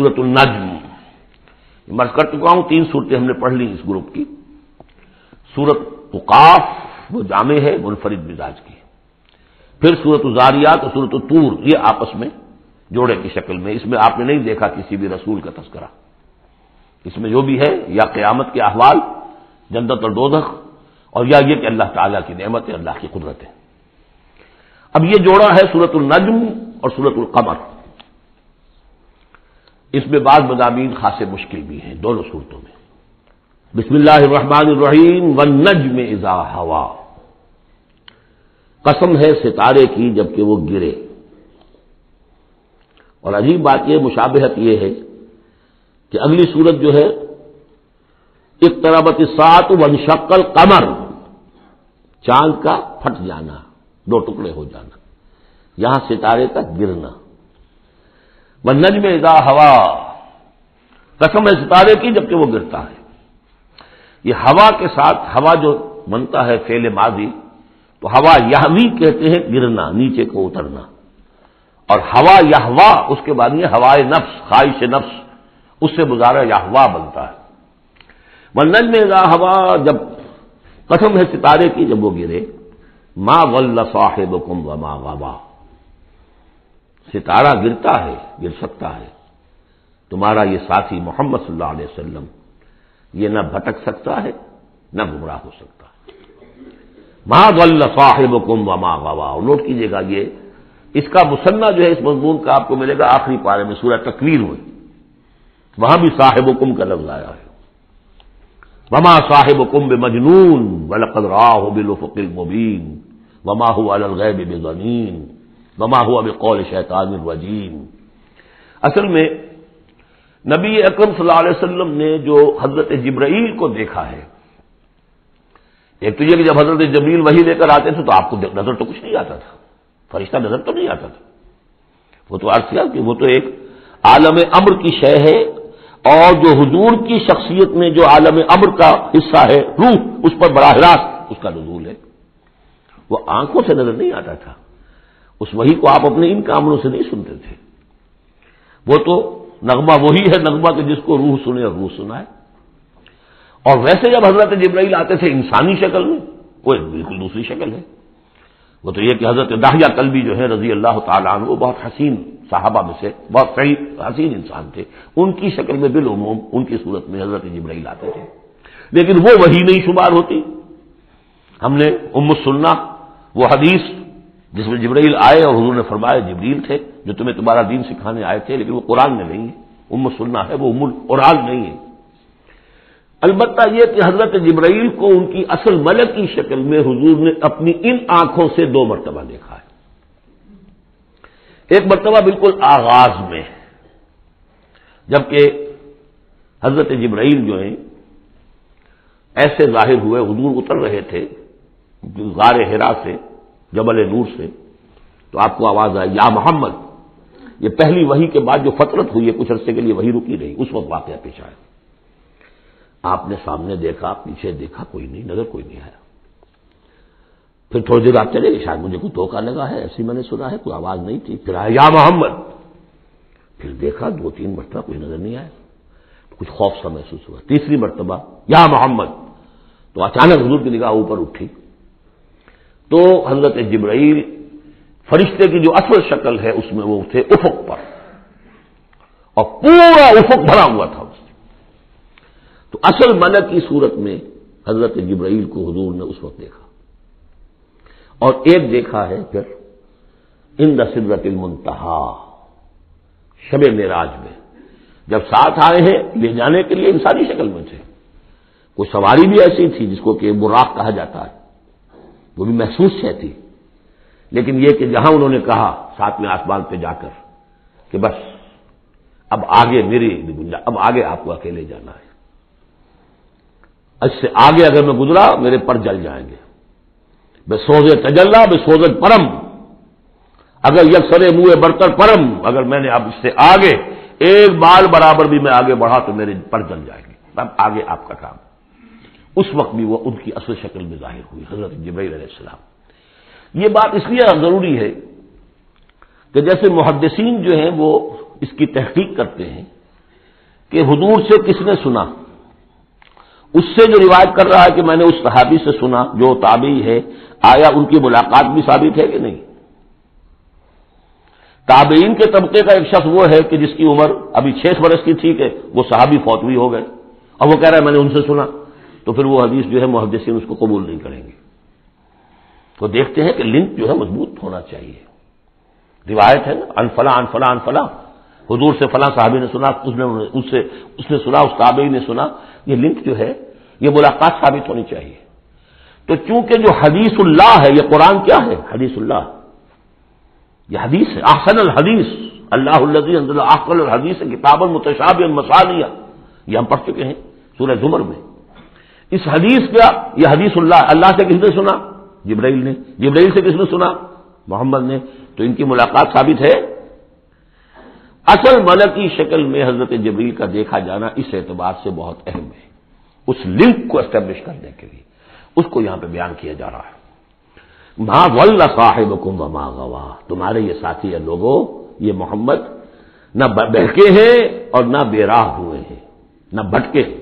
سورۃ النجم، مرض کر چکا ہوں 3 صورتیں ہم نے پڑھ لی اس گروپ کی۔ سورۃ قاف وہ جامع ہے منفرد مزاج کی، پھر سورۃ الذاریات اور سورۃ الطور یہ آپس میں جوڑے کی شکل میں۔ اس میں آپ نے نہیں دیکھا کسی بھی رسول کا تذکرہ، اس میں جو بھی ہے یا قیامت کے احوال، جنت اور دوزخ، اور یا یہ کہ اللہ تعالیٰ کی نعمت ہے، اللہ کی قدرت ہے۔ اب یہ جوڑا ہے سورۃ النجم اور سورۃ القمر، اس میں بعض مضامین خاصے مشکل بھی ہیں دونوں صورتوں میں۔ بسم اللہ الرحمن الرحیم والنجم اذا ہوا، قسم ہے ستارے کی جبکہ وہ گرے۔ اور عجیب بات یہ مشابہت یہ ہے کہ اگلی صورت جو ہے اقتربت الساعۃ وانشق القمر، چاند کا پھٹ جانا، 2 ٹکڑے ہو جانا، یہاں ستارے کا گرنا۔ والنجم اذا ہوا، قسم ہے ستارے کی جبکہ وہ گرتا ہے۔ یہ ہوا کے ساتھ ہوا جو بنتا ہے فعل ماضی، تو ہوا یہوی کہتے ہیں گرنا، نیچے کو اترنا، اور ہوا یہوا اس کے بعد یہ ہوائے نفس، خواہش نفس، اس سے مضارع یہوا بنتا ہے۔ والنجم اذا ہوا، جب قسم ہے ستارے کی جب وہ گرے، ما ضل صاحبکم وما غوا، ستارہ گرتا ہے، گر سکتا ہے، تمہارا یہ ساتھی محمد صلی اللہ علیہ وسلم یہ نہ بھٹک سکتا ہے نہ گمراہ ہو سکتا ہے۔ ما ضل صاحبکم وما غوا، اور نوٹ کیجئے گا یہ اس کا مثنیٰ جو ہے اس مضمون کا آپ کو ملے گا آخری پارے میں سورہ تکویر میں، وہاں بھی صاحبکم کا لفظ آیا ہے۔ وما صاحبکم بمجنون ولقد رآہ بالافق المبین وما هو علی الغیب بضنین وما هو بقول شیطان الرجیم۔ اصل میں نبی اکرم صلی اللہ علیہ وسلم نے جو حضرت جبرائیل کو دیکھا ہے، ایک تو یہ کہ جب حضرت جبرائیل وحی لے کر آتے تھے تو آپ کو نظر تو کچھ نہیں آتا تھا، فرشتہ نظر تو نہیں آتا تھا، وہ تو عرض کیا کہ وہ تو ایک عالم امر کی شے ہے، اور جو حضور کی شخصیت میں جو عالم امر کا حصہ ہے روح، اس پر براہ راست اس کا نزول ہے، وہ آنکھوں سے نظر نہیں آتا تھا، اس وحی کو آپ اپنے ان کاموں سے نہیں سنتے تھے، وہ تو نغمہ وہی ہے نغمہ کہ جس کو روح سنے اور روح سنائے۔ اور ویسے جب حضرت جبرائیل آتے تھے انسانی شکل میں، وہ ایک بالکل دوسری شکل ہے، وہ تو یہ کہ حضرت داہیہ کلبی جو ہے رضی اللہ تعالیٰ عنہ، وہ بہت حسین صحابہ میں سے بہت صحیح حسین انسان تھے، ان کی شکل میں بالعموم ان کی صورت میں حضرت جبرائیل آتے تھے، لیکن وہ وحی نہیں شمار ہوتی۔ ہم نے ام السنہ وہ حدیث جس میں جبرائیل آئے اور حضور نے فرمایا جبریل تھے جو تمہیں تمہارا دین سکھانے آئے تھے، لیکن وہ قرآن میں نہیں ہے، ام السنہ ہے، وہ ام القرآن نہیں ہے۔ البتہ یہ کہ حضرت جبرائیل کو ان کی اصل ملک کی شکل میں حضور نے اپنی ان آنکھوں سے 2 مرتبہ دیکھا ہے۔ ایک مرتبہ بالکل آغاز میں، جبکہ حضرت جبرائیل جو ہیں ایسے ظاہر ہوئے، حضور اتر رہے تھے غار حرا سے، جبل نور سے، تو آپ کو آواز آئی یا محمد۔ یہ پہلی وحی کے بعد جو فترت ہوئی ہے، کچھ عرصے کے لیے وحی رکی رہی، اس وقت واقعہ پیش آیا۔ آپ نے سامنے دیکھا، پیچھے دیکھا، کوئی نہیں، نظر کوئی نہیں آیا۔ پھر تھوڑی دیر آپ چلے گئے، شاید مجھے کوئی دھوکہ لگا ہے، ایسی میں نے سنا ہے، کوئی آواز نہیں تھی، پھر آیا یا محمد، پھر دیکھا 2-3 مرتبہ کوئی نظر نہیں آیا، کچھ خوف سا محسوس ہوا، تیسری مرتبہ یا محمد، تو اچانک حضور کی نگاہ اوپر اٹھی، تو حضرت جبرائیل فرشتے کی جو اصل شکل ہے اس میں وہ تھے افق پر، اور پورا افق بھرا ہوا تھا اس سے۔ تو اصل ملک کی صورت میں حضرت جبرائیل کو حضور نے اس وقت دیکھا، اور ایک دیکھا ہے پھر عند سدرۃ المنتہا، شب معراج میں، جب ساتھ آئے ہیں لے جانے کے لیے انسانی شکل میں تھے، کوئی سواری بھی ایسی تھی جس کو کہ براق کہا جاتا ہے، وہ بھی محسوس ہے تھی، لیکن یہ کہ جہاں انہوں نے کہا 7ویں آسمان پہ جا کر کہ بس اب آگے میری گنجائش، اب آگے آپ کو اکیلے جانا ہے، اس سے آگے اگر میں گزرا میرے پر جل جائیں گے، بے سوزے تجلا بے سوزت پرم، اگر یکسر منہ برتر پرم، اگر میں نے اب اس سے آگے ایک بال برابر بھی میں آگے بڑھا تو میرے پر جل جائیں گے، اب آگے آپ کا کام۔ اس وقت بھی وہ ان کی اصل شکل میں ظاہر ہوئی حضرت جبرائیل علیہ السلام۔ یہ بات اس لیے ضروری ہے کہ جیسے محدثین جو ہیں وہ اس کی تحقیق کرتے ہیں کہ حضور سے کس نے سنا، اس سے جو روایت کر رہا ہے کہ میں نے اس صحابی سے سنا جو تابعی ہے، آیا ان کی ملاقات بھی ثابت ہے کہ نہیں؟ تابعین کے طبقے کا ایک شخص وہ ہے کہ جس کی عمر ابھی 6 برس کی تھی کہ وہ صحابی فوت بھی ہو گئے، اور وہ کہہ رہا ہے میں نے ان سے سنا، تو پھر وہ حدیث جو ہے محدثین اس کو قبول نہیں کریں گے۔ تو دیکھتے ہیں کہ لنک جو ہے مضبوط ہونا چاہیے۔ روایت ہے نا، ان فلاں ان فلاں ان فلاں، حضور سے فلاں صحابی نے سنا، اس نے سنا، اس تابعی نے سنا، یہ لنک جو ہے یہ ملاقات ثابت ہونی چاہیے۔ تو چونکہ جو حدیث اللہ ہے، یہ قرآن کیا ہے؟ حدیث اللہ، یہ حدیث ہے۔ احسن الحدیث اللہ الذی انزل احسن الحدیث کتابا متشابہا مثانیہ، یہ ہم پڑھ چکے ہیں سورہ زمر میں۔ اس حدیث کا یہ حدیث اللہ سے کس نے سنا؟ جبرائیل نے۔ جبرائیل سے کس نے سنا؟ محمد نے۔ تو ان کی ملاقات ثابت ہے۔ اصل ملکی شکل میں حضرت جبریل کا دیکھا جانا اس اعتبار سے بہت اہم ہے، اس لنک کو اسٹیبلش کرنے کے لیے اس کو یہاں پہ بیان کیا جا رہا ہے۔ ما ضل صاحبکم وما غوا، تمہارے یہ ساتھی ہے لوگوں، یہ محمد نہ بہکے ہیں اور نہ بے راہ ہوئے ہیں، نہ بھٹکے ہیں۔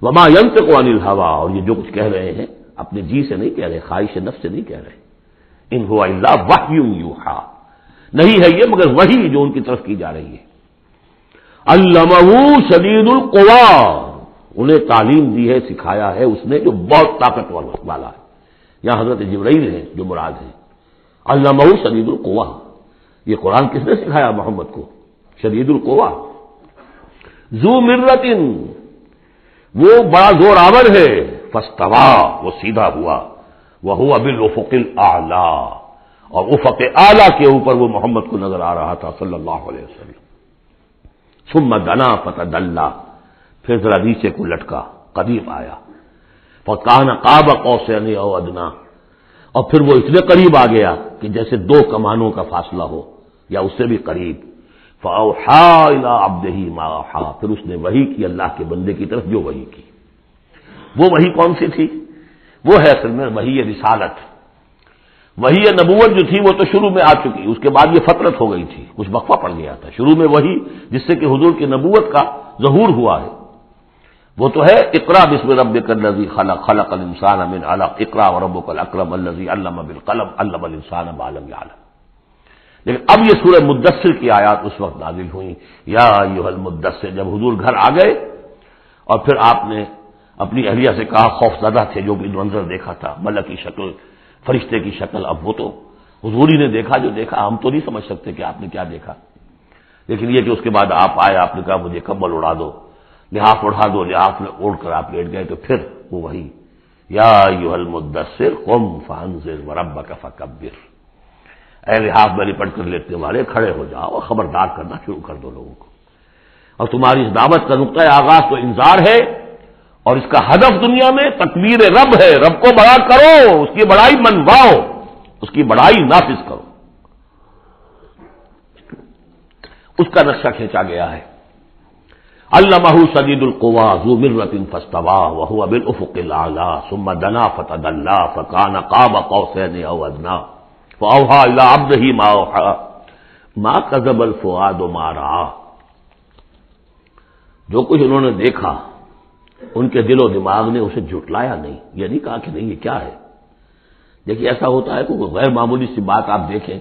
وما ينطق عن الهوى، اور یہ جو کچھ کہہ رہے ہیں اپنے جی سے نہیں کہہ رہے، خواہش نفس سے نہیں کہہ رہے۔ ان هو الا وحی یوحی، نہیں ہے یہ مگر وحی جو ان کی طرف کی جا رہی ہے۔ علمہ شدید القوی، انہیں تعلیم دی ہے، سکھایا ہے اس نے جو بہت طاقت والا ہے۔ یہاں حضرت جبرائیل ہیں جو مراد ہے۔ علمہ شدید القوی، یہ قرآن کس نے سکھایا محمد کو؟ شدید القوی، ذو مرۃ، وہ بڑا زور آور ہے، فاستوی، وہ سیدھا ہوا، وہو بالافق الاعلی، اور افق اعلی کے اوپر وہ محمد کو نظر آ رہا تھا صلی اللہ علیہ وسلم۔ ثم دنا فتدلی، پھر ذرا نیچے کو لٹکا، قریب آیا، فکان قاب قوسین او ادنی، اور پھر وہ اتنے قریب آ گیا کہ جیسے 2 کمانوں کا فاصلہ ہو یا اس سے بھی قریب۔ فاوحی الی عبدہ ما اوحی، پھر اس نے وحی کی اللہ کے بندے کی طرف جو وحی کی۔ وہ وحی کون سی تھی؟ وہ ہے اصل میں وحی رسالت۔ وحی نبوت جو تھی وہ تو شروع میں آ چکی، اس کے بعد یہ فترت ہو گئی تھی، کچھ وقفہ پڑ گیا تھا۔ شروع میں وحی جس سے کہ حضور کی نبوت کا ظہور ہوا ہے وہ تو ہے اقرا بسم ربک الذی خلق، خلق الانسان من علق، اقرا وربک الاکرم الذی علم بالقلم، علم الانسان ما لم یعلم۔ لیکن اب یہ سورہ مدثر کی آیات اس وقت نازل ہوئی، یا ایھا المدثر، جب حضور گھر آ گئے اور پھر آپ نے اپنی اہلیہ سے کہا، خوف زدہ تھے جو بھی منظر دیکھا تھا، ملک کی شکل، فرشتے کی شکل، اب وہ تو حضور ہی نے دیکھا جو دیکھا، ہم تو نہیں سمجھ سکتے کہ آپ نے کیا دیکھا، لیکن یہ کہ اس کے بعد آپ آئے، آپ نے کہا مجھے کمبل اڑا دو، لحاف اڑا دو، لحاف اوڑھ کر آپ لیٹ گئے، تو پھر وہ وہی یا ایھا المدثر قم فانذر وربک فکبر، اے لحاف میں لپٹ کر لیٹنے والے کھڑے ہو جاؤ اور خبردار کرنا شروع کر دو لوگوں کو۔ اور تمہاری اس دعوت کا نقطۂ آغاز تو انذار ہے، اور اس کا ہدف دنیا میں تکبیر رب ہے، رب کو بڑا کرو، اس کی بڑائی منواؤ، اس کی بڑائی نافذ کرو، اس کا نقشہ کھینچا گیا ہے۔ علمہ شدید القوی ذو مرۃ فاستوی وہو بالافق الاعلی ثم دنا فتدلی فکان قاب قوسین او ادنی فاوحی الی عبدہ ما اوحی ما کذب الفؤاد ما رأى، جو کچھ انہوں نے دیکھا ان کے دل و دماغ نے اسے جھٹلایا نہیں، یہ نہیں کہا کہ نہیں یہ کیا ہے۔ دیکھیے ایسا ہوتا ہے کہ غیر معمولی سی بات آپ دیکھیں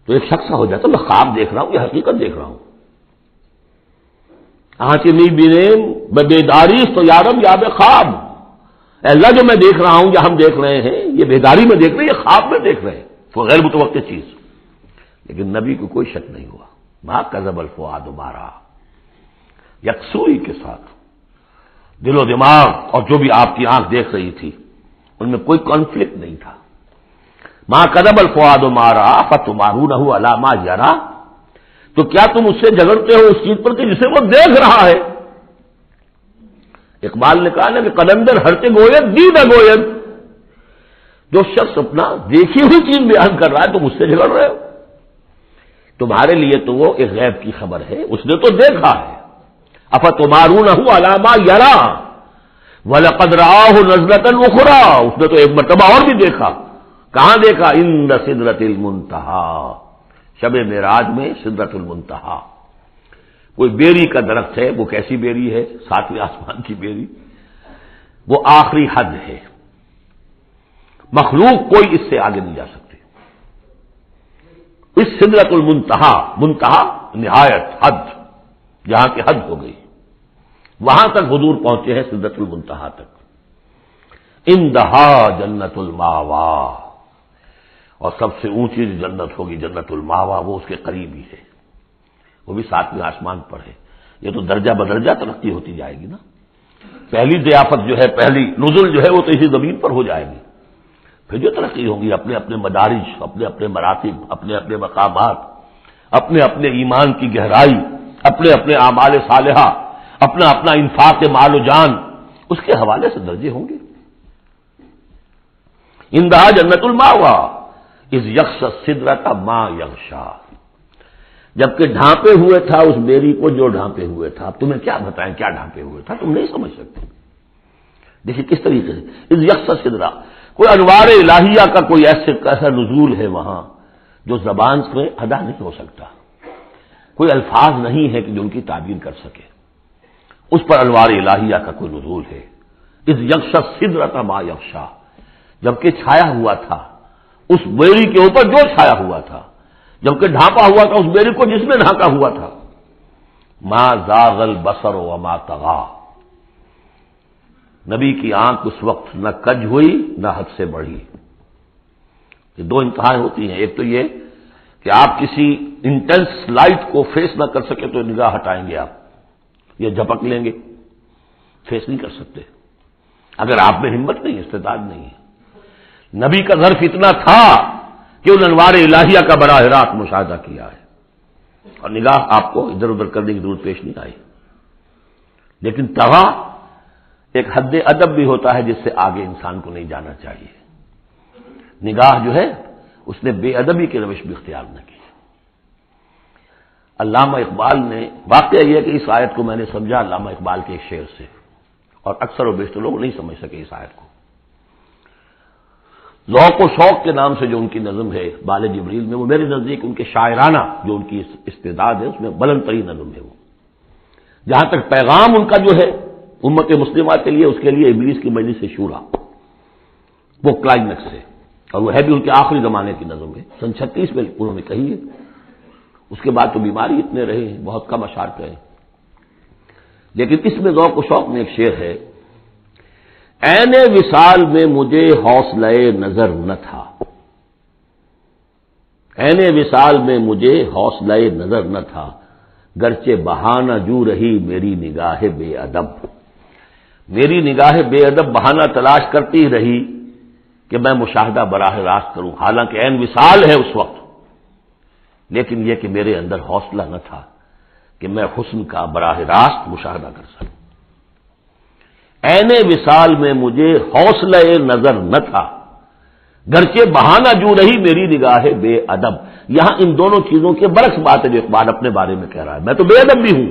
تو ایک شخص ہو جاتا میں خواب دیکھ رہا ہوں یا حقیقت دیکھ رہا ہوں۔ آنچنی بینیم بیداری تو یارم یا بے خواب، اے اللہ جو میں دیکھ رہا ہوں یا ہم دیکھ رہے ہیں یہ بیداری میں دیکھ رہے ہیں، یہ خواب میں دیکھ رہے ہیں، وہ غیر متوقع چیز۔ لیکن نبی کو کوئی شک نہیں ہوا، ما کذب الفؤاد ما رأى، یکسوئی کے ساتھ دل و دماغ اور جو بھی آپ کی آنکھ دیکھ رہی تھی ان میں کوئی کانفلکٹ نہیں تھا۔ ما کذب الفؤاد ما رأى فتمارونہ علی ما یری، تو کیا تم اس سے جھگڑتے ہو اس چیز پر کہ جسے وہ دیکھ رہا ہے؟ اقبال نے کہا نا کہ قلندر ہرتے گوید دید گوید، جو شخص اپنا دیکھی ہوئی چیز بیان کر رہا ہے تم اس سے جھگڑ رہے ہو، تمہارے لیے تو وہ ایک غیب کی خبر ہے، اس نے تو دیکھا ہے۔ افتمارونہ علی ما یری وَلَقَدْ رَآهُ نَزْلَةً أُخْرَىٰ، اس نے تو ایک مرتبہ اور بھی دیکھا، کہاں دیکھا؟ عند سدرۃ المنتہی، شب معراج میں سدرۃ المنتہی کوئی بیری کا درخت ہے، وہ کیسی بیری ہے؟ ساتویں آسمان کی بیری، وہ آخری حد ہے، مخلوق کوئی اس سے آگے نہیں جا سکتی۔ اس سدرۃ المنتہا، منتہا نہایت، حد، جہاں کی حد ہو گئی، وہاں تک حضور پہنچے ہیں، سدرۃ المنتہا تک۔ اندہا جنت الماوا، اور سب سے اونچی جو جنت ہوگی جنت الماوا، وہ اس کے قریب ہی ہے، وہ بھی ساتویں آسمان پر ہے۔ یہ تو درجہ بدرجہ ترقی ہوتی جائے گی نا۔ پہلی ضیافت جو ہے، پہلی نزل جو ہے، وہ تو اسی زمین پر ہو جائے گی، پھر جو ترقی ہوگی اپنے اپنے مدارج، اپنے اپنے مراتب، اپنے اپنے مقامات، اپنے اپنے ایمان کی گہرائی، اپنے اپنے اعمال صالحہ، اپنا اپنا انفاق مال و جان، اس کے حوالے سے درجے ہوں گے۔ اندہا جنت الماوا اذ یغشی السدرۃ ما یغشی، جبکہ ڈھانپے ہوئے تھا اس بیری کو جو ڈھانپے ہوئے تھا۔ اب تمہیں کیا بتائیں کیا ڈھانپے ہوئے تھا، تم نہیں سمجھ سکتے۔ دیکھیے کس طریقے سے اذ یغشی السدرۃ، کوئی انوار الہیہ کا کوئی ایسا نزول ہے وہاں جو زبان سے ادا نہیں ہو سکتا، کوئی الفاظ نہیں ہے کہ جو ان کی تعبیر کر سکے، اس پر انوار الہیہ کا کوئی نزول ہے۔ اذ یغشی السدرۃ ما یغشی، جبکہ چھایا ہوا تھا اس بیری کے اوپر جو چھایا ہوا تھا، جبکہ ڈھانپا ہوا تھا اس بیری کو جس میں ڈھانکا ہوا تھا۔ ما زاغ البصر وما طغی، نبی کی آنکھ اس وقت نہ کج ہوئی نہ حد سے بڑھی۔ یہ دو انتہائیں ہوتی ہیں، ایک تو یہ کہ آپ کسی انٹینس لائٹ کو فیس نہ کر سکے تو نگاہ ہٹائیں گے آپ، یا جھپک لیں گے، فیس نہیں کر سکتے اگر آپ میں ہمت نہیں، استعداد نہیں ہے۔ نبی کا ظرف اتنا تھا کہ ان انوار الہیہ کا براہ راست مشاہدہ کیا ہے، اور نگاہ آپ کو ادھر ادھر کرنے کی ضرورت پیش نہیں آئی۔ لیکن طغا ایک حد ادب بھی ہوتا ہے جس سے آگے انسان کو نہیں جانا چاہیے۔ نگاہ جو ہے اس نے بے ادبی کی روش بھی اختیار نہ کی۔ علامہ اقبال نے، واقعہ یہ کہ اس آیت کو میں نے سمجھا علامہ اقبال کے ایک شعر سے، اور اکثر و بیشتر لوگ نہیں سمجھ سکے اس آیت کو۔ ذوق و شوق کے نام سے جو ان کی نظم ہے بال جبریل میں، وہ میرے نزدیک ان کے شاعرانہ جو ان کی استعداد ہے اس میں بلند ترین نظم ہے وہ۔ جہاں تک پیغام ان کا جو ہے امت مسلمہ کے لیے، اس کے لیے ابلیس کی مجلس سے شورا، وہ کلائمیکس ہے، اور وہ ہے بھی ان کے آخری زمانے کی نظم ہے، سن 36 میں انہوں نے کہی ہے۔ اس کے بعد تو بیماری اتنے رہے ہیں، بہت کم اشعار کہے، لیکن اس میں ذوق و شوق میں ایک شعر ہے، عین وصال میں مجھے حوصلہ نظر نہ تھا، عین وصال میں مجھے حوصلہ نظر نہ تھا، گرچہ بہانہ جو رہی میری نگاہ بے ادب، میری نگاہ بے ادب بہانہ تلاش کرتی رہی کہ میں مشاہدہ براہ راست کروں، حالانکہ عین وصال ہے اس وقت، لیکن یہ کہ میرے اندر حوصلہ نہ تھا کہ میں حسن کا براہ راست مشاہدہ کر سکوں۔ عین وصال میں مجھے حوصلہ نظر نہ تھا، گرچہ بہانہ جو رہی میری نگاہ بے ادب۔ یہاں ان دونوں چیزوں کے برعکس بات ہے جو اقبال اپنے بارے میں کہہ رہا ہے۔ میں تو بے ادب بھی ہوں،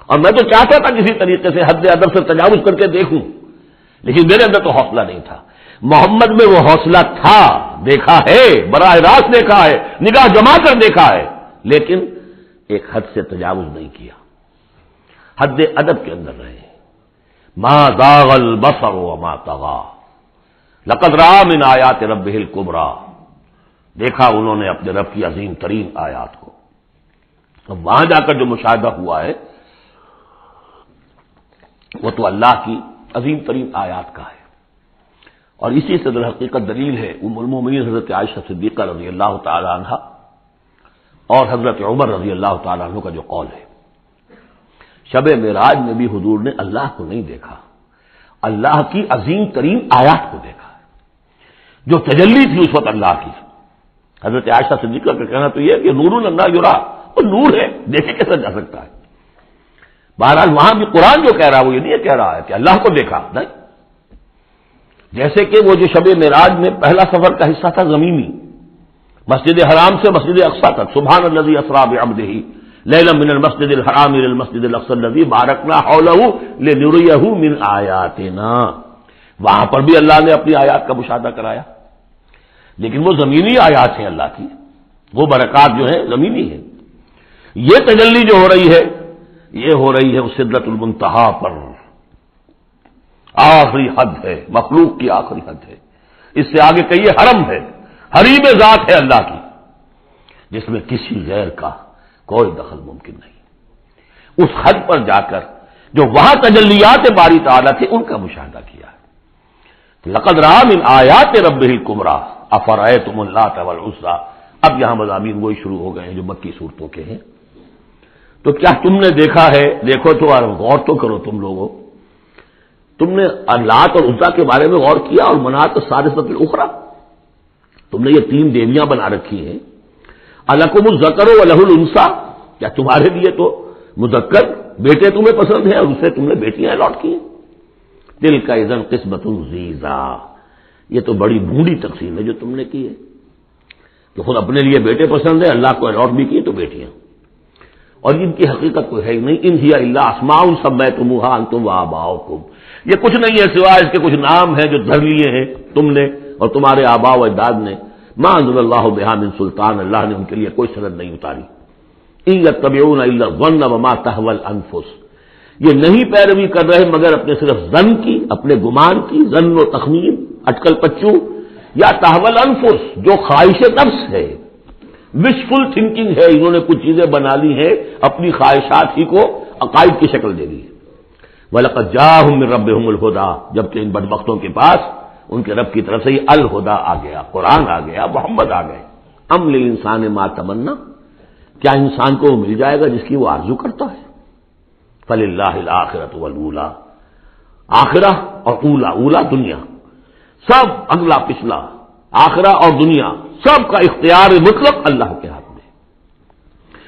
اور میں تو چاہتا تھا کسی طریقے سے حد ادب سے تجاوز کر کے دیکھوں، لیکن میرے اندر تو حوصلہ نہیں تھا۔ محمد میں وہ حوصلہ تھا، دیکھا ہے، براہ راست دیکھا ہے، نگاہ جما کر دیکھا ہے، لیکن ایک حد سے تجاوز نہیں کیا، حد ادب کے اندر رہے۔ ما زاغ البصر وما طغى لقد رأى من آیات ربہ الکبریٰ، دیکھا انہوں نے اپنے رب کی عظیم ترین آیات کو۔ اب وہاں جا کر جو مشاہدہ ہوا ہے وہ تو اللہ کی عظیم ترین آیات کا ہے، اور اسی سے در حقیقت دلیل ہے ام المومنین حضرت عائشہ صدیقہ رضی اللہ تعالی عنہ اور حضرت عمر رضی اللہ تعالی عنہ کا جو قول ہے، شب معراج میں بھی حضور نے اللہ کو نہیں دیکھا، اللہ کی عظیم ترین آیات کو دیکھا، جو تجلی تھی اس وقت اللہ کی۔ حضرت عائشہ صدیقہ کا کہنا تو یہ کہ نور لا یرا، وہ نور ہے، دیکھے کیسا جا سکتا ہے۔ بہرحال وہاں بھی قرآن جو کہہ رہا ہے وہ یہ نہیں کہہ رہا ہے کہ اللہ کو دیکھا، نہیں، جیسے کہ وہ جو شب معراج میں پہلا سفر کا حصہ تھا زمینی، مسجد حرام سے مسجد اقصی تک، سبحان الذی اسریٰ بعبدہ لیلا من المسجد الحرام الى المسجد الاقصی الذی بارکنا حولہ لنریہ من آیاتنا، وہاں پر بھی اللہ نے اپنی آیات کا مشاہدہ کرایا، لیکن وہ زمینی آیات ہیں اللہ کی، وہ برکات جو ہیں زمینی ہیں۔ یہ تجلی جو ہو رہی ہے یہ ہو رہی ہے اس سدرۃ المنتہا پر، آخری حد ہے، مخلوق کی آخری حد ہے، اس سے آگے کہیے حرم ہے، حریم ذات ہے اللہ کی، جس میں کسی غیر کا کوئی دخل ممکن نہیں۔ اس حد پر جا کر جو وہاں تجلیات باری تعالیٰ تھے ان کا مشاہدہ کیا ہے۔ لقد رأى من آیات ربہ الکبریٰ افرأیتم اللات والعزیٰ، اب یہاں مضامین وہی شروع ہو گئے ہیں جو مکی صورتوں کے ہیں۔ تو کیا تم نے دیکھا ہے، دیکھو تو غور تو کرو تم لوگوں، تم نے اللات اور عزیٰ کے بارے میں غور کیا، اور منات الثالثۃ الاخری، تم نے یہ تین دیویاں بنا رکھی ہیں۔ الکم الذکر ولہ الانثیٰ، کیا تمہارے لیے تو مذکر بیٹے تمہیں پسند ہیں اور اسے تم نے بیٹیاں الاٹ کی ہیں؟ دل کا اذن قسمت ضیزا، یہ تو بڑی بھونڈی تقسیم ہے جو تم نے کی ہے، کہ خود اپنے لیے بیٹے پسند ہے، اللہ کو الاٹ بھی کی تو بیٹیاں، اور ان کی حقیقت کوئی ہے ہی نہیں۔ ان ہی الا اسماء سمیتموها انتم وآباؤکم، یہ کچھ نہیں ہے سوائے اس کے کچھ نام ہیں جو دھر لیے ہیں تم نے اور تمہارے آباء و اجداد نے۔ ما انزل اللہ بہا من سلطان، اللہ نے ان کے لیے کوئی سند نہیں اتاری۔ ان یتبعون الا الظن وما تهوى الانفس، یہ نہیں پیروی کر رہے مگر اپنے صرف ظن کی، اپنے گمان کی، ظن و تخمین، اٹکل پچو، یا تهوى الانفس جو خواہش نفس ہے، وشفل تھنکنگ ہے، انہوں نے کچھ چیزیں بنا لی ہیں اپنی خواہشات ہی کو عقائد کی شکل دے دی ہے۔ وَلَقَدْ جَاءَهُم مِّن رَّبِّهُمُ الْهُدَىٰ، جبکہ ان بدبختوں کے پاس ان کے رب کی طرف سے یہ الہدا آ گیا، قرآن آ گیا، محمد آ گئے۔ ام للانسان ما تمنا، کیا انسان کو وہ مل جائے گا جس کی وہ آرزو کرتا ہے؟ فللہ الآخرۃ والأولیٰ، آخرہ اور اولا، اولا دنیا، سب اگلا پچھلا، آخرہ اور دنیا سب کا اختیار مطلق اللہ کے ہاتھ میں۔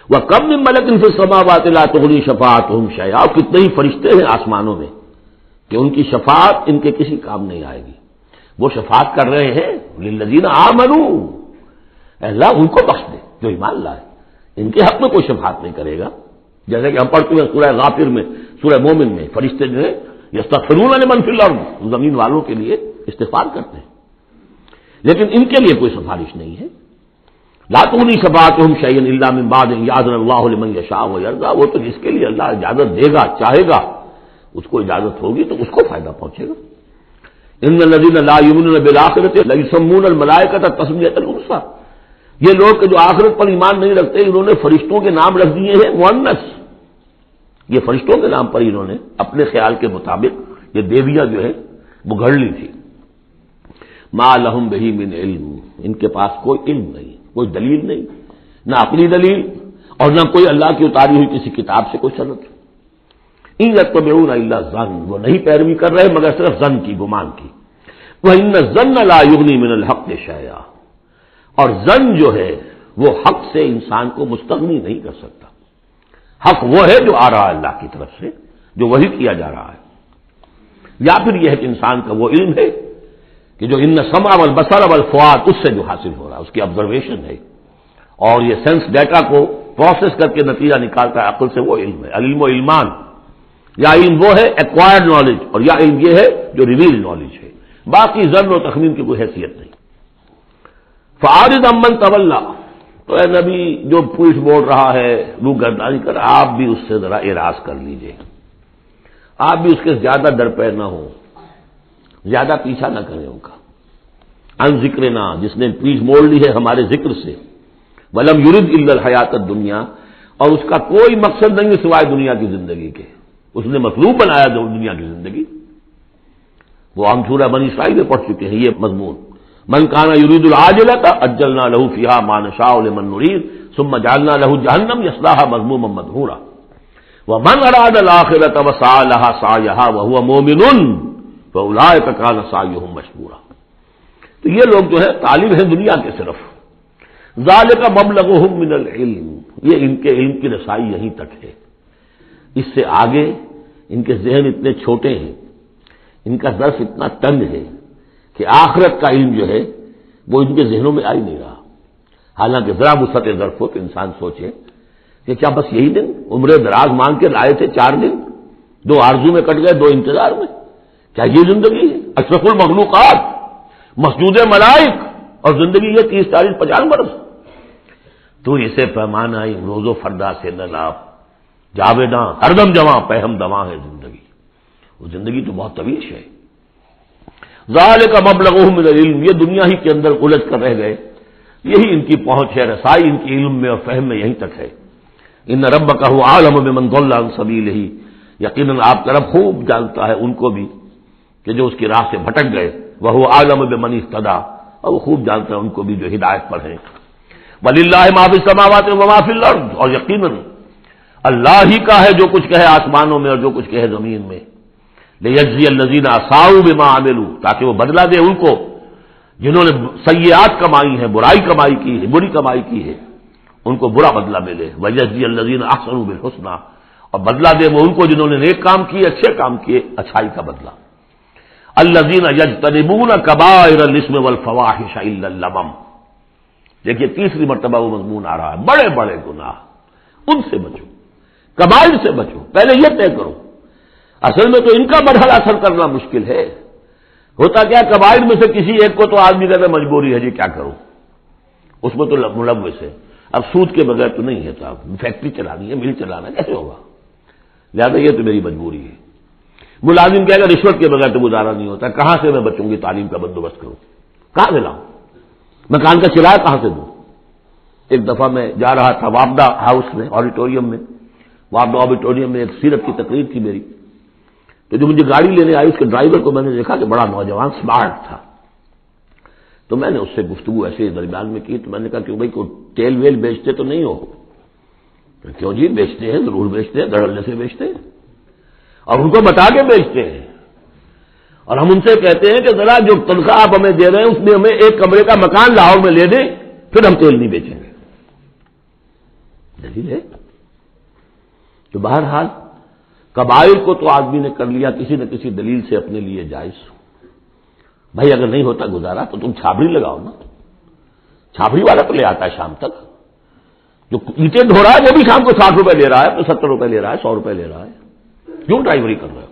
وَكَمْ مِن مَلَكٍ فِي السَّمَاوَاتِ لَا تُغْنِي شَفَاعَتُهُمْ شَيْئًا، اور کتنے ہی فرشتے ہیں آسمانوں میں کہ ان کی شفاعت ان کے کسی کام نہیں آئے گی، وہ شفاعت کر رہے ہیں للذین آمنوا، اللہ ان کو بخش دے جو ایمان لائے، ان کے حق میں کوئی شفاعت نہیں کرے گا۔ جیسے کہ ہم پڑھتے ہیں سورہ غافر میں، سورہ مومن میں، فرشتے جو ہے یستغفرون لمن فی الارض، زمین والوں کے لیے استغفار کرتے ہیں، لیکن ان کے لیے کوئی سفارش نہیں ہے۔ لا تغنی شفاعتہم شیئا الا من بعد ان یأذن اللہ لمن یشاء ویرضی، وہ تو جس کے لیے اللہ اجازت دے گا، چاہے گا، اس کو اجازت ہوگی تو اس کو فائدہ پہنچے گا۔ ان الذین لا یؤمنون بالآخرۃ لیسمون الملائکۃ تسمیۃ الانثی، یہ لوگ کہ جو آخرت پر ایمان نہیں رکھتے انہوں نے فرشتوں کے نام رکھ دیے ہیں مؤنث، یہ فرشتوں کے نام پر انہوں نے اپنے خیال کے مطابق یہ دیویاں جو ہے وہ گھڑ لی تھی۔ ما لہم بہ من علم، ان کے پاس کوئی علم نہیں، کوئی دلیل نہیں، نہ عقلی دلیل اور نہ کوئی اللہ کی اتاری ہوئی کسی کتاب سے کوئی سند۔ ان یتبعون الا الظن، وہ نہیں پیروی کر رہے مگر صرف ظن کی، گمان کی۔ وان الظن لا یغنی من الحق شیئا، اور ظن جو ہے وہ حق سے انسان کو مستغنی نہیں کر سکتا۔ حق وہ ہے جو آ رہا ہے اللہ کی طرف سے، جو وحی کیا جا رہا ہے، یا پھر یہ ہے کہ انسان کا وہ علم ہے کہ جو ان السمع والبصر والفؤاد، اس سے جو حاصل ہو رہا ہے، اس کی آبزرویشن ہے، اور یہ سینس ڈیٹا کو پروسیس کر کے نتیجہ نکالتا ہے عقل سے، وہ علم ہے۔ علم و علمان، یا علم وہ ہے ایکوائرڈ نالج، اور یا علم یہ ہے جو ریویل نالج ہے، باقی ظن و تخمین کی کوئی حیثیت نہیں۔ فَأَعْرِضْ عَمَّنْ تَوَلَّىٰ، تو اے نبی جو پوچھ بول رہا ہے، روح گردانی کر، آپ بھی اس سے ذرا اعراض کر لیجئے، آپ بھی اس کے زیادہ درپے نہ ہوں، زیادہ پیچھا نہ کریں ان کا۔ عن ذکرنا، جس نے پیچھ موڑ لی ہے ہمارے ذکر سے، وَلَمْ يُرِدْ إِلَّا الْحَيَاةَ الدُّنْيَا، اور اس کا کوئی مقصد نہیں ہے سوائے دنیا کی زندگی کے، اس نے مطلوب بنایا دنیا کی زندگی۔ وہ ہم سورہ بنی اسرائیل میں پڑھ چکے ہیں یہ مضمون، من کان یرید العاجلۃ عجلنا له فیہا ما نشاء لمن نرید ثم جعلنا له جہنم یصلاها مذموما مدحورا ومن اراد الاخرۃ وسعى لها سعیها وهو مؤمن فاولئک کان سعیهم مشکورا۔ تو یہ لوگ جو ہے طالب ہیں دنیا کے صرف، ذالک مبلغهم من العلم، یہ ان کے علم کی رسائی یہیں تک ہے، اس سے آگے ان کے ذہن اتنے چھوٹے ہیں، ان کا ظرف اتنا تنگ ہے کہ آخرت کا علم جو ہے وہ ان کے ذہنوں میں آ ہی نہیں رہا۔ حالانکہ ذرا وسعت ظرف ہو تو انسان سوچے کہ کیا بس یہی دن عمر دراز مانگ کے لائے تھے، 4 دن، 2 آرزو میں کٹ گئے، 2 انتظار میں، کیا یہ زندگی ہے؟ اشرف المخلوقات، مسجود ملائک، اور زندگی یہ 30 40 50 برس۔ تو اسے پیمانہ روز و فردا سے نہ لاپ، جاویداں ہردم جواں پہم دواں ہے زندگی، وہ زندگی تو بہت طویل ہے۔ ذالک مبلغہم من العلم، یہ دنیا ہی کے اندر الجھ کر رہ گئے، یہی ان کی پہنچ ہے، رسائی ان کی علم میں اور فہم میں یہیں تک ہے۔ ان ربک هو اعلم بمن ضل عن سبیلہ، یقیناً آپ کا رب خوب جانتا ہے ان کو بھی کہ جو اس کی راہ سے بھٹک گئے، وہو اعلم بمن اہتدی، اور وہ خوب جانتا ہے ان کو بھی جو ہدایت پر ہیں۔ وللہ ما فی السماوات وما فی الارض، اور یقیناً اللہ ہی کا ہے جو کچھ کہے آسمانوں میں اور جو کچھ کہے زمین میں۔ لیجزی الذین اساءوا بما عملوا، تاکہ وہ بدلہ دے ان کو جنہوں نے سیئات کمائی ہیں، برائی کمائی کی ہے، بری کمائی کی ہے، ان کو برا بدلہ ملے۔ ویجزی الذین احسنوا بالحسنی، اور بدلہ دے وہ ان کو جنہوں نے نیک کام کیے، اچھے کام کیے، اچھائی کا بدلہ۔ الذین یجتنبون کبائر الاثم والفواحش الا اللمم، دیکھیے تیسری مرتبہ وہ مضمون آ رہا ہے، بڑے بڑے گناہ ان سے بچو، کبائر سے بچو، پہلے یہ طے کرو۔ اصل میں تو ان کا مرحلہ اثر کرنا مشکل ہے، ہوتا کیا کبائر میں سے کسی ایک کو تو آدمی کہتا ہے مجبوری ہے جی کیا کروں، اس میں تو ملوث ہے، اب سود کے بغیر تو نہیں ہے، صاحب فیکٹری چلانی ہے، مل چلانا کیسے ہوگا، لہٰذا یہ تو میری مجبوری ہے۔ ملازم کہے گا رشوت کے بغیر تو گزارا نہیں ہوتا، کہاں سے میں بچوں کی تعلیم کا بندوبست کروں، کہاں سے لاؤں، مکان کا کرایہ کہاں سے دوں۔ ایک دفعہ میں جا رہا تھا وابدہ ہاؤس میں، آڈیٹوریم میں، وابدہ آڈیٹوریم میں ایک سیرت کی تقریر تھی میری، تو جو مجھے گاڑی لینے آئی اس کے ڈرائیور کو میں نے دیکھا کہ بڑا نوجوان سمارٹ تھا، تو میں نے اس سے گفتگو ایسے درمیان میں کی، تو میں نے کہا کہ بھائی کوئی تیل ویل بیچتے تو نہیں ہو؟ کیوں جی بیچتے ہیں، ضرور بیچتے ہیں، دھڑلے سے بیچتے ہیں اور ان کو بتا کے بیچتے ہیں، اور ہم ان سے کہتے ہیں کہ ذرا جو تنخواہ آپ ہمیں دے رہے ہیں اس میں ہمیں ایک کمرے کا مکان لاہور میں لے دیں، پھر ہم تیل نہیں بیچیں گے۔ دلیل ہے تو بہرحال کبائر کو تو آدمی نے کر لیا کسی نہ کسی دلیل سے اپنے لیے جائز۔ بھائی اگر نہیں ہوتا گزارا تو تم چھابڑی لگاؤ نا، چھابڑی والا تو لے آتا ہے شام تک، جو اینٹیں دھو رہا ہے وہ بھی شام کو 60 روپے لے رہا ہے، تو 70 روپے لے رہا ہے، 100 روپے لے رہا ہے، کیوں ڈرائیوری کر رہے ہو،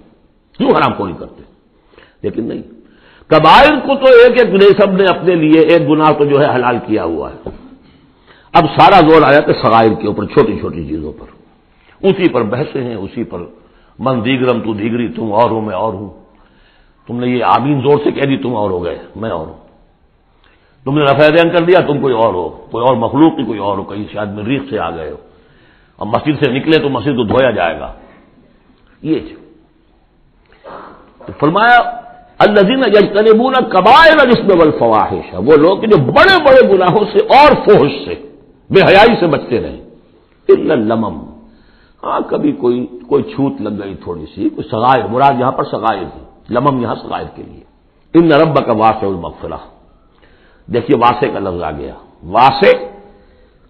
کیوں حرام کو نہیں کرتے؟ لیکن نہیں، کبائر کو تو ایک ایک سب نے اپنے لیے ایک گناہ تو جو ہے حلال کیا ہوا ہے۔ اب سارا زور آیا کہ صغائر کے اوپر، چھوٹی چھوٹی چیزوں پر، اسی پر بحثیں ہیں، اسی پر من دیگرم تو دیگری، تم اور ہو میں اور ہوں، تم نے یہ آمین زور سے کہہ دی تم اور ہو گئے میں اور ہوں، تم نے رفع دین کر دیا تم کوئی اور ہو، کوئی اور مخلوق کی کوئی اور ہو، کہیں شاید مریخ سے آ گئے ہو، اور مسجد سے نکلے تو مسجد کو دھویا جائے گا۔ یہ تو فرمایا الذین یجتنبون کبائر الاثم والفواحش، وہ لوگ جو بڑے بڑے گناہوں سے اور فحش سے، بے حیائی سے بچتے رہیں، الا اللمم، ہاں کبھی کوئی چھوٹ لگ گئی تھوڑی سی، کوئی صغائر، مراد یہاں پر صغائر ہے، لمم یہاں صغائر کے لیے۔ ان ربک واسع المغفرہ، دیکھیے واسع کا لفظ آ گیا، واسع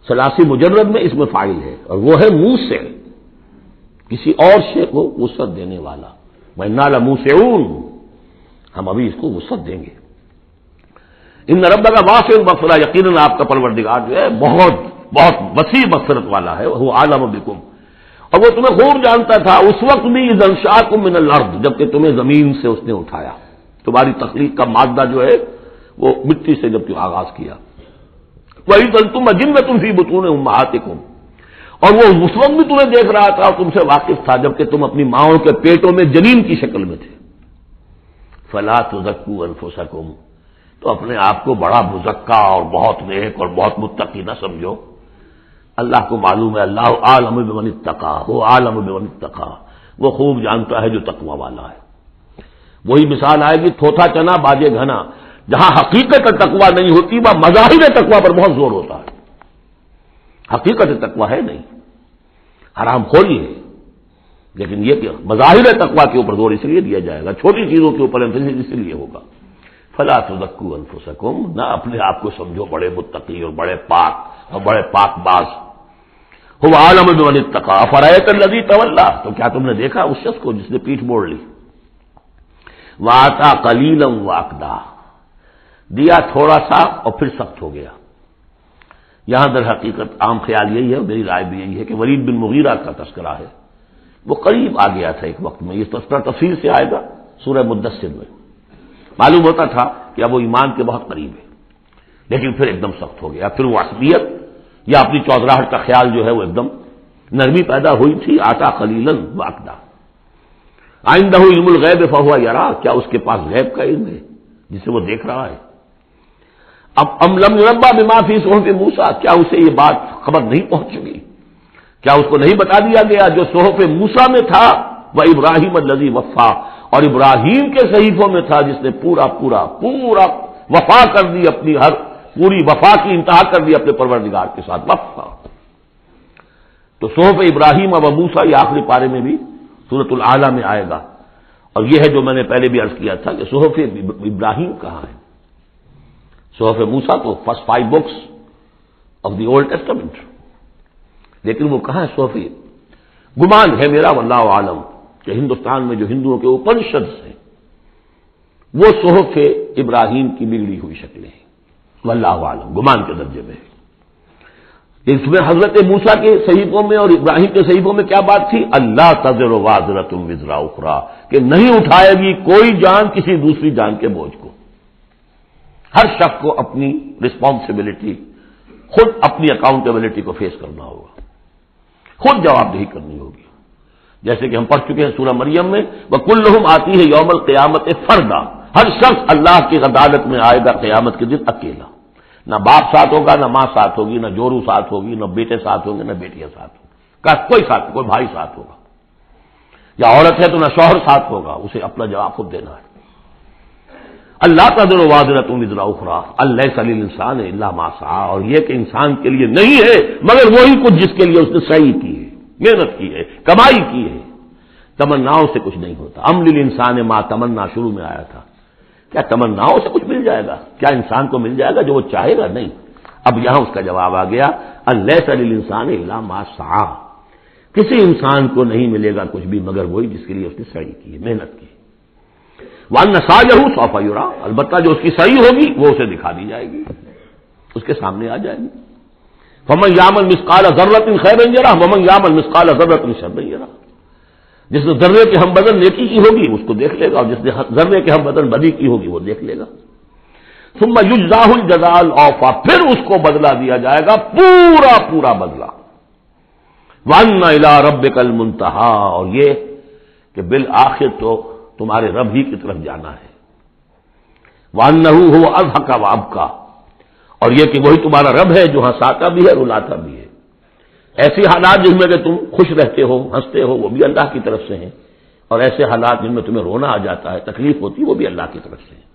ثلاثی مجرد میں اس میں فاعل ہے، اور وہ ہے موسع، کسی اور شے کو وسعت دینے والا، وَإِنَّا لَمُوسِعُونَ، ہم ابھی اس کو وسعت دیں گے۔ ان ربک واسع المغفرہ، یقیناً آپ کا پروردگار جو ہے بہت بہت وسیع مغفرت والا ہے، وہ عالم بکم، اور وہ تمہیں خوب جانتا تھا اس وقت بھی اذ انشاکم من الارض، جبکہ تمہیں زمین سے اس نے اٹھایا، تمہاری تخلیق کا مادہ جو ہے وہ مٹی سے جب آغاز کیا، وَإِذْ أَنْتُمْ أَجِنَّةٌ فِي بُطُونِ أُمَّهَاتِكُمْ، اور وہ اس وقت بھی تمہیں دیکھ رہا تھا اور تم سے واقف تھا جبکہ تم اپنی ماؤں کے پیٹوں میں جنین کی شکل میں تھے۔ فَلَا تُزَكُّوا أَنفُسَكُمْ، تو اپنے آپ کو بڑا مزکا اور بہت نیک اور بہت متقی نہ سمجھو، اللہ کو معلوم ہے، اللہ عالم بمن اتقى، وہ عالم بمن اتقى، وہ خوب جانتا ہے جو تقوی والا ہے۔ وہی مثال آئے گی تھوتھا چنا باجے گھنا، جہاں حقیقت تقوی نہیں ہوتی وہاں مظاہر تقوی پر بہت زور ہوتا ہے، حقیقت تقوی ہے نہیں، حرام خوری ہے، لیکن یہ کہ مظاہر تقوی کے اوپر زور اس لیے دیا جائے گا، چھوٹی چیزوں کے اوپر امتحان اس لیے ہوگا۔ فلا تزکوا انفسکم، نہ اپنے آپ کو سمجھو بڑے متقی اور بڑے پاک اور بڑے پاک باز، هو عالم بمن اتقى، افرأيت الذي تولى، تو کیا تم نے دیکھا اس شخص کو جس نے پیٹھ موڑ لی، وآتى قليلا وأكدى، دیا تھوڑا سا اور پھر سخت ہو گیا۔ یہاں در حقیقت عام خیال یہی ہے، میری رائے بھی یہی ہے کہ ولید بن مغیرہ کا تذکرہ ہے، وہ قریب آ گیا تھا ایک وقت میں، یہ تذکرہ تفصیل سے آئے گا سورہ مدثر میں، معلوم ہوتا تھا کہ اب وہ ایمان کے بہت قریب ہے، لیکن پھر ایک دم سخت ہو گیا، پھر وہ عصبیت یا اپنی چودراہٹ کا خیال جو ہے وہ ایک دم نرمی پیدا ہوئی تھی، آتا قلیلا واقدا۔ عنده علم الغیب فہو یرا، کیا اس کے پاس غیب کا علم ہے جسے وہ دیکھ رہا ہے؟ اب ام لم ينبأ بما فی صحف موسیٰ، کیا اسے یہ بات خبر نہیں پہنچ چکی؟ کیا اس کو نہیں بتا دیا گیا جو صحف موسیٰ میں تھا؟ وہ ابراہیم الذی وفا، اور ابراہیم کے صحیفوں میں تھا جس نے پورا وفا کر دی، اپنی ہر پوری وفا کی انتہا کر دی اپنے پروردگار کے ساتھ، وفا۔ تو صحف ابراہیم و موسیٰ یہ آخری پارے میں بھی سورۃ الاعلی میں آئے گا، اور یہ ہے جو میں نے پہلے بھی عرض کیا تھا کہ صحف ابراہیم کہاں ہے؟ صحف موسیٰ تو first 5 books of the old testament, لیکن وہ کہاں ہے صحف؟ گمان ہے میرا واللہ عالم کہ ہندوستان میں جو ہندوؤں کے اپنشدس ہیں وہ صحف ابراہیم کی بگڑی ہوئی شکلیں ہیں، واللہ عالم، گمان کے درجے میں۔ اس میں حضرت موسیٰ کے صحیفوں میں اور ابراہیم کے صحیفوں میں کیا بات تھی؟ اللہ تزر وازرۃ وزر اخری، کہ نہیں اٹھائے گی کوئی جان کسی دوسری جان کے بوجھ کو۔ ہر شخص کو اپنی رسپانسبلٹی، خود اپنی اکاؤنٹیبلٹی کو فیس کرنا ہوگا، خود جواب دہی کرنی ہوگی۔ جیسے کہ ہم پڑھ چکے ہیں سورہ مریم میں، وَكُلُّهُمْ آتِيهِ يَوْمَ الْقِيَامَةِ فَرْدًا، ہر شخص اللہ کی عدالت میں آئے گا قیامت کے دن اکیلا، نہ باپ ساتھ ہوگا، نہ ماں ساتھ ہوگی، نہ جورو ساتھ ہوگی، نہ بیٹے ساتھ ہوں گے، نہ بیٹیاں ساتھ ہوں گی، کوئی ساتھ، کوئی بھائی ساتھ ہوگا، یا عورت ہے تو نہ شوہر ساتھ ہوگا، اسے اپنا جواب خود دینا ہے۔ اللہ تزر وازرۃ وزر اخری لیس للانسان الا ما سعی، اور یہ کہ انسان کے لیے نہیں ہے مگر وہی کچھ جس کے لیے اس نے سعی کی ہے، محنت کی ہے، کمائی کی ہے۔ تمناؤں سے کچھ نہیں ہوتا، ام للانسان ما تمنا شروع میں آیا تھا، کیا تمناؤں سے کچھ مل جائے گا؟ کیا انسان کو مل جائے گا جو وہ چاہے گا؟ نہیں۔ اب یہاں اس کا جواب آ گیا، لیس للانسان الا ما سعی، کسی انسان کو نہیں ملے گا کچھ بھی مگر وہی جس کے لیے اس نے سعی کی ہے، محنت کی۔ وَأَنَّ سَعْيَهُ سَوْفَ يُرَىٰ، البتہ جو اس کی صحیح ہوگی وہ اسے دکھا دی جائے گی، اس کے سامنے آ جائے گی۔ فَمَن يَعْمَلْ مِثْقَالَ ذَرَّةٍ خَيْرًا يَرَهُ وَمَن يَعْمَلْ مِثْقَالَ ذَرَّةٍ شَرًّا يَرَهُ، جس نے ذرے کے ہم بدن نیکی کی ہوگی اس کو دیکھ لے گا، اور جس نے ذرے کے ہم بدن بدی کی ہوگی وہ دیکھ لے گا۔ ثُمَّ يُجْزَاهُ الْجَزَاءَ الْأَوْفَىٰ، پھر اس کو بدلہ دیا جائے گا پورا بدلہ۔ وَأَنَّ إِلَىٰ رَبِّكَ الْمُنتَهَىٰ، اور یہ کہ بالآخر تو تمہارے رب ہی کی طرف جانا ہے۔ وَأَنَّهُ هُوَ أَضْحَكَ وَأَبْكَىٰ، اور یہ کہ وہی تمہارا رب ہے جو ہنساتا بھی ہے رلاتا بھی ہے۔ ایسی حالات جن میں کہ تم خوش رہتے ہو، ہنستے ہو، وہ بھی اللہ کی طرف سے ہیں، اور ایسے حالات جن میں تمہیں رونا آ جاتا ہے، تکلیف ہوتی ہے، وہ بھی اللہ کی طرف سے ہیں۔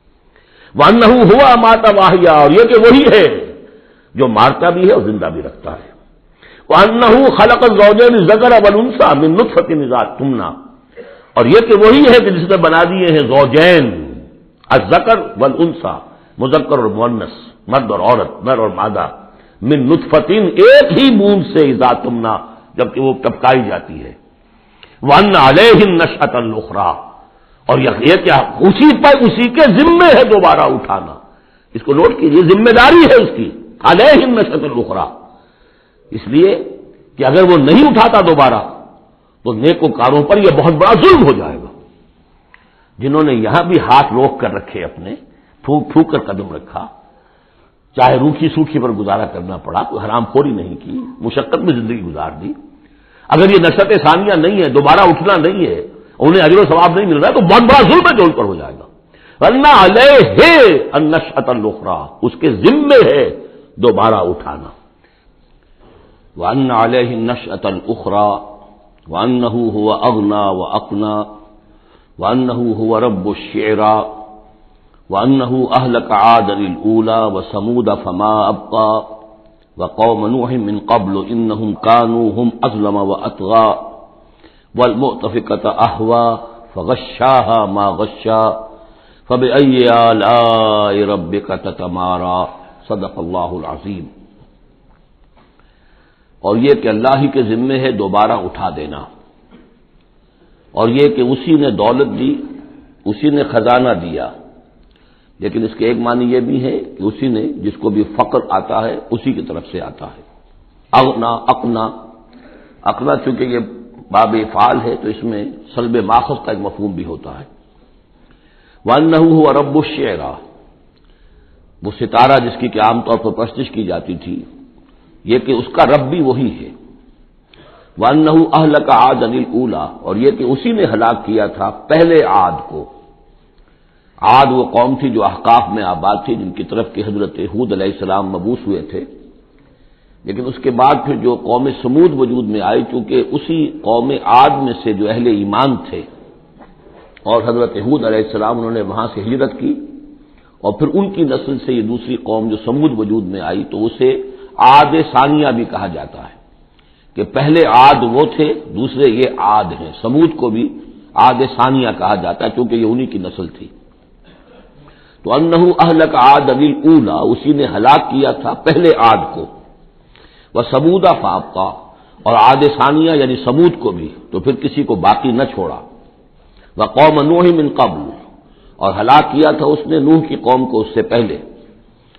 وَأَنَّهُ هُوَ أَمَاتَ وَأَحْيَا، اور یہ کہ وہی ہے جو مارتا بھی ہے اور زندہ بھی رکھتا ہے۔ وَأَنَّهُ خَلَقَ الزَّوْجَيْنِ الذَّكَرَ وَالْأُنثَىٰ مِن نُطْفَةٍ إِذَا تُمْنَىٰ، اور یہ کہ وہی ہے کہ جس نے بنا دیے ہیں زوجین، الذکر والانثیٰ، مذکر اور مؤنث، مرد اور عورت، نر اور مادہ، من نطفتن، ایک ہی بوند سے، اذا تمنا، جبکہ وہ ٹپکائی جاتی ہے۔ وَأَنَّ عَلَيْهِ النَّشْأَةَ الْأُخْرَىٰ، اور یہ کیا اسی کے ذمے ہے دوبارہ اٹھانا، اس کو نوٹ کیجیے، ذمہ داری ہے اس کی، عَلَيْهِ النَّشْأَةَ الْأُخْرَىٰ، اس لیے کہ اگر وہ نہیں اٹھاتا دوبارہ تو نیکوکاروں پر یہ بہت بڑا ظلم ہو جائے گا، جنہوں نے یہاں بھی ہاتھ روک کر رکھے، اپنے پھونک پھونک کر قدم رکھا، چاہے روکھی سوکھی پر گزارا کرنا پڑا، کوئی حرام خوری نہیں کی، مشقت میں زندگی گزار دی۔ اگر یہ نشأت ثانیہ نہیں ہے، دوبارہ اٹھنا نہیں ہے، انہیں اجر و ثواب نہیں مل رہا ہے، تو بہت بڑا ظلم ہے جو ان پر ہو جائے گا۔ وَأَنَّ عَلَيْهِ النَّشْأَةَ الْأُخْرَىٰ، اس کے ذمے ہے دوبارہ اٹھانا۔ وَأَنَّ عَلَيْهِ النَّشْأَةَ الْأُخْرَىٰ وَأَنَّهُ هُوَ أَغْنَىٰ وَأَقْنَىٰ وَأَنَّهُ هُوَ رَبُّ الشِّعْرَىٰ وَأَنَّهُ أَهْلَكَ عَادًا الْأُولَىٰ وَثَمُودَ فَمَا أَبْقَىٰ وَقَوْمَ نُوحٍ مِّن قَبْلُ إِنَّهُمْ كَانُوا هُمْ أَظْلَمَ وَأَطْغَىٰ وَالْمُؤْتَفِكَةَ أَهْوَىٰ فَغَشَّاهَا مَا غَشَّىٰ فَبِأَيِّ آلَاءِ رَبِّكَ تَتَمَارَىٰ صدق اللہ العظیم۔ اور یہ کہ اللہ ہی کے ذمے ہے دوبارہ اٹھا دینا، اور یہ کہ اسی نے دولت دی، اسی نے خزانہ دیا، لیکن اس کے ایک معنی یہ بھی ہے کہ اسی نے جس کو بھی فقر آتا ہے اسی کی طرف سے آتا ہے۔ اغنا، اقنا چونکہ یہ باب افعال ہے تو اس میں سلب ماخذ کا ایک مفہوم بھی ہوتا ہے۔ وَأَنَّهُ هُوَ رَبُّ الشِّعْرَىٰ، وہ ستارہ جس کی کہ عام طور پر پرستش کی جاتی تھی، یہ کہ اس کا رب بھی وہی ہے۔ وَأَنَّهُ أَهْلَكَ عَادًا الْأُولَى، اور یہ کہ اسی نے ہلاک کیا تھا پہلے عاد کو۔ عاد وہ قوم تھی جو احقاف میں آباد تھی، جن کی طرف کہ حضرت ہود علیہ السلام مبعوث ہوئے تھے، لیکن اس کے بعد پھر جو قوم سمود وجود میں آئی، چونکہ اسی قوم عاد میں سے جو اہل ایمان تھے اور حضرت ہود علیہ السلام انہوں نے وہاں سے ہجرت کی، اور پھر ان کی نسل سے یہ دوسری قوم جو سمود وجود میں آئی، تو اسے عاد ثانیہ بھی کہا جاتا ہے کہ پہلے عاد وہ تھے، دوسرے یہ عاد ہیں۔ سمود کو بھی عاد ثانیہ کہا جاتا ہے کیونکہ یہ انہی کی نسل تھی۔ تو انہ اہلک عاد الاولی، اسی نے ہلاک کیا تھا پہلے عاد کو، وثمود فابقا، اور عاد ثانیہ یعنی سمود کو بھی تو پھر کسی کو باقی نہ چھوڑا، وقوم نوح من قبل، اور ہلاک کیا تھا اس نے نوح کی قوم کو اس سے پہلے،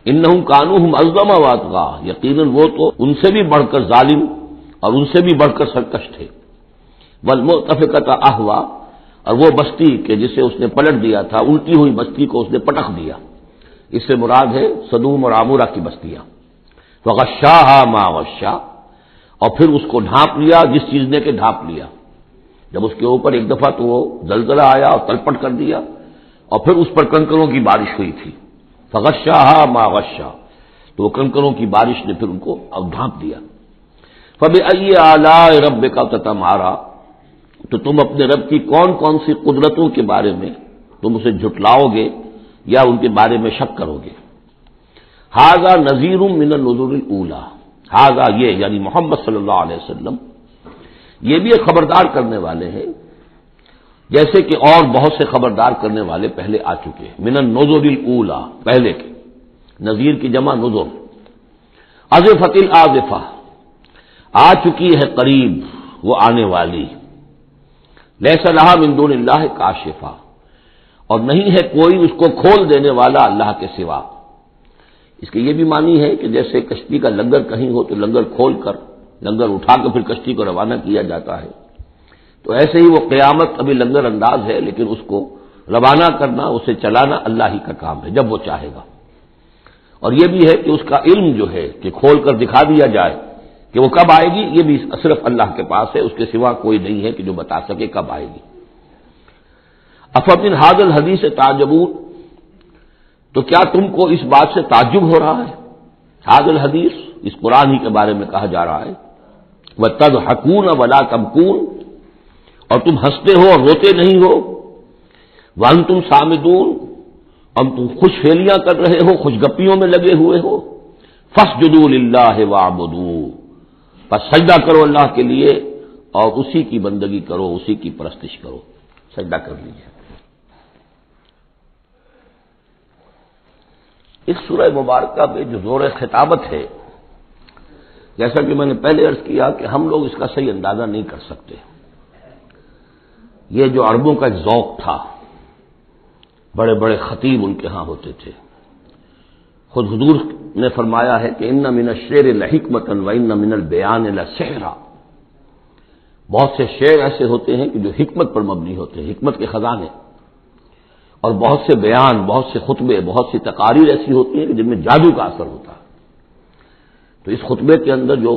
انہم کانوا هم اظلم واطغى، یقیناً وہ تو ان سے بھی بڑھ کر ظالم اور ان سے بھی بڑھ کر سرکش تھے، والمؤتفقۃ اہوا، اور وہ بستی کہ جسے اس نے پلٹ دیا تھا، الٹی ہوئی بستی کو اس نے پٹخ دیا، اس سے مراد ہے سدوم اور عمورہ کی بستیاں، فغشاها ما غشا، اور پھر اس کو ڈھانپ لیا جس چیز نے کہ ڈھانپ لیا، جب اس کے اوپر ایک دفعہ تو وہ زلزلہ آیا اور تلپٹ کر دیا، اور پھر اس پر کنکروں کی بارش ہوئی تھی، فغشاها ما غشا، تو وہ کنکروں کی بارش نے پھر ان کو اب ڈھانپ دیا۔ فبأي آلاء ربك تتمارى، تو تم اپنے رب کی کون کون سی قدرتوں کے بارے میں تم اسے جھٹلاؤ گے یا ان کے بارے میں شک کرو گے۔ ھذا نذیر من النذر الاولى، ھذا یہ یعنی محمد صلی اللہ علیہ وسلم یہ بھی ایک خبردار کرنے والے ہیں، جیسے کہ اور بہت سے خبردار کرنے والے پہلے آ چکے ہیں۔ من النذر الاولى، پہلے کے، نذیر کی جمع نذر۔ ازفت الازفہ، آ چکی ہے قریب وہ آنے والی، لیس لہا من دون اللہ کاشفہ، اور نہیں ہے کوئی اس کو کھول دینے والا اللہ کے سوا۔ اس کے یہ بھی معنی ہے کہ جیسے کشتی کا لنگر کہیں ہو تو لنگر کھول کر، لنگر اٹھا کر پھر کشتی کو روانہ کیا جاتا ہے، تو ایسے ہی وہ قیامت ابھی لنگر انداز ہے، لیکن اس کو روانہ کرنا، اسے چلانا اللہ ہی کا کام ہے جب وہ چاہے گا۔ اور یہ بھی ہے کہ اس کا علم جو ہے کہ کھول کر دکھا دیا جائے کہ وہ کب آئے گی، یہ بھی صرف اللہ کے پاس ہے، اس کے سوا کوئی نہیں ہے کہ جو بتا سکے کب آئے گی۔ افمن ھذا الحدیث تعجبون، تو کیا تم کو اس بات سے تعجب ہو رہا ہے؟ ھذا الحدیث، اس قرآن ہی کے بارے میں کہا جا رہا ہے، وتضحکون ولا تبکون، اور تم ہنستے ہو اور روتے نہیں ہو، وانتم صامدون، اور تم خوش فیلیاں کر رہے ہو، خوش گپیوں میں لگے ہوئے ہو، فاسجدوا للہ واعبدوا، بس سجدہ کرو اللہ کے لیے اور اسی کی بندگی کرو، اسی کی پرستش کرو، سجدہ کر لیجیے۔ اس سورہ مبارکہ میں جو زور خطابت ہے، جیسا کہ میں نے پہلے عرض کیا کہ ہم لوگ اس کا صحیح اندازہ نہیں کر سکتے۔ یہ جو عربوں کا ایک ذوق تھا، بڑے بڑے خطیب ان کے ہاں ہوتے تھے، خود حضور نے فرمایا ہے کہ ان من الشعر لحکمۃ وان من البیان لسحرا، بہت سے شعر ایسے ہوتے ہیں کہ جو حکمت پر مبنی ہوتے ہیں، حکمت کے خزانے، اور بہت سے بیان، بہت سے خطبے، بہت سی تقاریر ایسی ہوتی ہیں کہ جن میں جادو کا اثر ہوتا ہے۔ تو اس خطبے کے اندر جو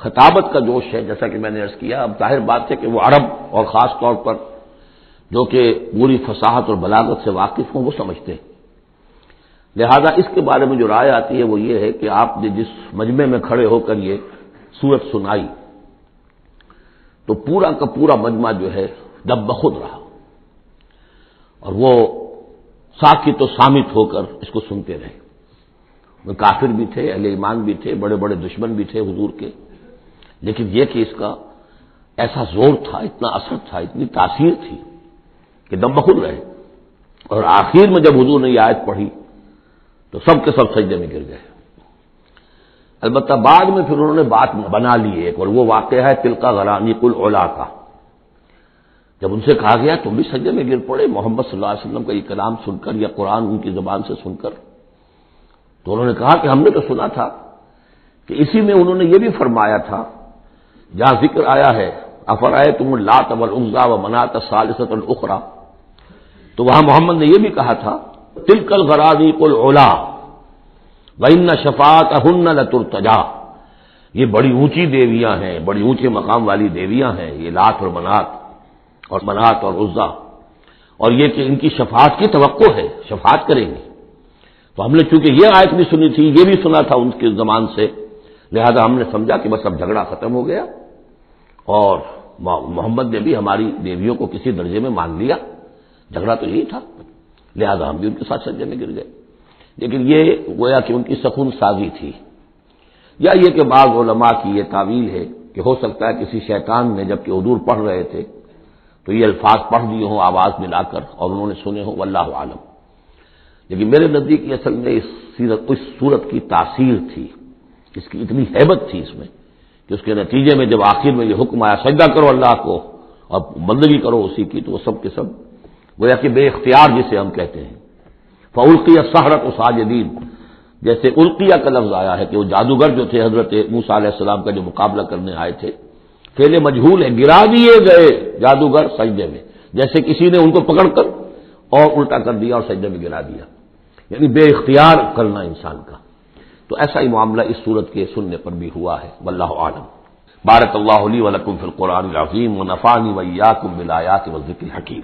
خطابت کا جوش ہے، جیسا کہ میں نے عرض کیا، اب ظاہر بات ہے کہ وہ عرب اور خاص طور پر جو کہ پوری فصاحت اور بلاغت سے واقف ہوں وہ سمجھتے ہیں، لہذا اس کے بارے میں جو رائے آتی ہے وہ یہ ہے کہ آپ نے جس مجمع میں کھڑے ہو کر یہ سورت سنائی تو پورا کا پورا مجمع جو ہے دب بخود رہا، اور وہ ساکت و صامت ہو کر اس کو سنتے رہے۔ وہ کافر بھی تھے، اہل ایمان بھی تھے، بڑے بڑے دشمن بھی تھے حضور کے، لیکن یہ کہ اس کا ایسا زور تھا، اتنا اثر تھا، اتنی تاثیر تھی کہ دم بخود رہے، اور آخر میں جب حضور نے یہ آیت پڑھی تو سب کے سب سجدے میں گر گئے۔ البتہ بعد میں پھر انہوں نے بات بنا لی ایک، اور وہ واقعہ ہے تلقا غرانیق العلا کا، جب ان سے کہا گیا تم بھی سجدے میں گر پڑے محمد صلی اللہ علیہ وسلم کا یہ کلام سن کر یا قرآن ان کی زبان سے سن کر، تو انہوں نے کہا کہ ہم نے تو سنا تھا کہ اسی میں انہوں نے یہ بھی فرمایا تھا جہاں ذکر آیا ہے افرأیتم اللات والعزی ومناۃ الثالثۃ الاخری، تو وہاں محمد نے یہ بھی کہا تھا تلک الغرانیق العلا وان شفاعتہن لترتجی، یہ بڑی اونچی دیویاں ہیں، بڑی اونچے مقام والی دیویاں ہیں، یہ لات اور منات اور عزا، اور یہ کہ ان کی شفاعت کی توقع ہے، شفاعت کریں گے۔ تو ہم نے چونکہ یہ آیت بھی سنی تھی، یہ بھی سنا تھا ان کے زمان سے، لہذا ہم نے سمجھا کہ بس اب جھگڑا ختم ہو گیا، اور محمد نے بھی ہماری دیویوں کو کسی درجے میں مان لیا، جھگڑا تو یہی تھا، لہذا ہم بھی ان کے ساتھ سجدے میں گر گئے۔ لیکن یہ گویا کہ ان کی سکون سازی تھی، یا یہ کہ بعض علماء کی یہ تعویل ہے کہ ہو سکتا ہے کسی شیطان نے جب کہ حضور پڑھ رہے تھے تو یہ الفاظ پڑھ دیے ہوں آواز ملا کر اور انہوں نے سنے ہوں، واللہ عالم۔ لیکن میرے نزدیک یہ اصل میں اس صورت کی تاثیر تھی، اس کی اتنی ہیبت تھی اس میں کہ اس کے نتیجے میں جب آخر میں یہ حکم آیا سجدہ کرو اللہ کو اور بندگی کرو اسی کی، تو وہ سب کے سب گویا کہ بے اختیار جسے ہم کہتے ہیں، فَأُلْقِيَ السَّحَرَةُ سَاجِدِينَ، جیسے القیہ کا لفظ آیا ہے کہ وہ جادوگر جو تھے حضرت موسیٰ علیہ السلام کا جو مقابلہ کرنے آئے تھے، فعل مجہول ہے، گرا دیے گئے جادوگر سجدے میں، جیسے کسی نے ان کو پکڑ کر اور الٹا کر دیا اور سجدے میں گرا دیا، یعنی بے اختیار کرنا انسان کا۔ تو ایسا ہی معاملہ اس صورت کے سننے پر بھی ہوا ہے، واللہ عالم۔ بارک اللہ لی ولکم فی القرآن العظیم ونفعنی وإیاکم بالآیات والذکر الحکیم۔